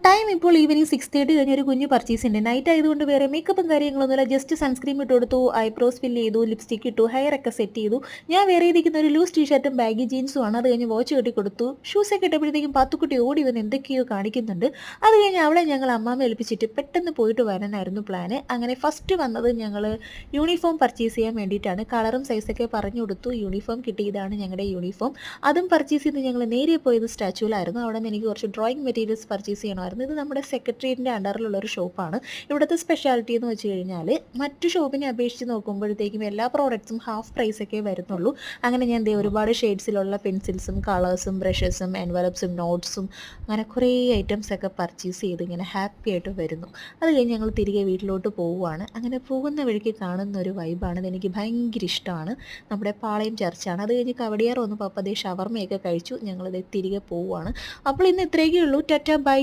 Time ഇപ്പോൾ evening 6:30 കഴിഞ്ഞ് ഒരു കുഞ്ഞ് പർച്ചേസ് ഉണ്ട്. നൈറ്റ് ആയതുകൊണ്ട് വേറെ മേക്കപ്പും കാര്യങ്ങളൊന്നുമില്ല. ജസ്റ്റ് സൺസ്ക്രീം ഇട്ട് കൊടുത്തു, ഐബ്രോസ് ഫില്ല് ചെയ്തു, ലിപ്സ്റ്റിക് ഇട്ടു, ഹെയർ ഒക്കെ സെറ്റ് ചെയ്തു. ഞാൻ വേറെ ഇരിക്കുന്ന ഒരു ലൂസ് ടീഷർട്ടും ബാഗി ജീൻസും ആണ്. അത് കഴിഞ്ഞ് വാച്ച് കെട്ടി കൊടുത്തു. ഷൂസ് ഒക്കെ ഇട്ടപ്പോഴത്തേക്കും പാത്തുക്കുട്ടി ഓടി വന്ന് എന്തൊക്കെയോ കാണിക്കുന്നുണ്ട്. അത് കഴിഞ്ഞ് അവളെ ഞങ്ങൾ അമ്മാമ്മ ഏൽപ്പിച്ചിട്ട് പെട്ടെന്ന് പോയിട്ട് വരാനായിരുന്നു പ്ലാന്. അങ്ങനെ ഫസ്റ്റ് വന്നത് ഞങ്ങൾ യൂണിഫോം പർച്ചേസ് ചെയ്യാൻ വേണ്ടിയിട്ടാണ്. കളറും സൈസൊക്കെ പറഞ്ഞു കൊടുത്തു. യൂണിഫോം കിട്ടി. ഇതാണ് ഞങ്ങളുടെ യൂണിഫോം. അതും പർച്ചേസ് ചെയ്ത് ഞങ്ങൾ നേരെ പോയത് സ്റ്റാച്യൂലായിരുന്നു. അവിടെ നിന്ന് എനിക്ക് കുറച്ച് ഡ്രോയിങ് മെറ്റീരിയൽസ് പർച്ചേസ് ചെയ്യണമായിരുന്നു. ഇത് നമ്മുടെ സെക്രട്ടേറിയറ്റിൻ്റെ അണ്ടറിലുള്ള ഒരു ഷോപ്പാണ്. ഇവിടുത്തെ സ്പെഷ്യാലിറ്റി എന്ന് വെച്ച് കഴിഞ്ഞാൽ മറ്റു ഷോപ്പിനെ അപേക്ഷിച്ച് നോക്കുമ്പോഴത്തേക്കും എല്ലാ പ്രോഡക്റ്റ്സും ഹാഫ് പ്രൈസൊക്കെ വരുന്നുള്ളൂ. അങ്ങനെ ഞാൻ ഒരുപാട് ഷെയ്ഡ്സിലുള്ള പെൻസിൽസും കളേഴ്സും ബ്രഷസും എൻവലപ്സും നോട്ട്സും അങ്ങനെ കുറേ ഐറ്റംസ് ഒക്കെ പർച്ചേസ് ചെയ്ത് ഇങ്ങനെ ഹാപ്പി ആയിട്ട് വരുന്നു. അത് കഴിഞ്ഞ് ഞങ്ങൾ തിരികെ വീട്ടിലോട്ട് പോവുകയാണ്. അങ്ങനെ പോകുന്ന വഴിക്ക് കാണുന്ന ഒരു വൈബാണ്. ഇതെനിക്ക് ഭയങ്കര ഇഷ്ടമാണ്. നമ്മുടെ പാളയം ചർച്ചാണ്. അത് കഴിഞ്ഞ് കവടിയാർ വന്ന് പപ്പതേ ഷവർമയൊക്കെ കഴിച്ചു. ഞങ്ങളിത് തിരികെ പോവുകയാണ്. അപ്പോൾ ഇന്ന് ഇത്രയൊക്കെ ഉള്ളൂ. ടാറ്റ ബൈ.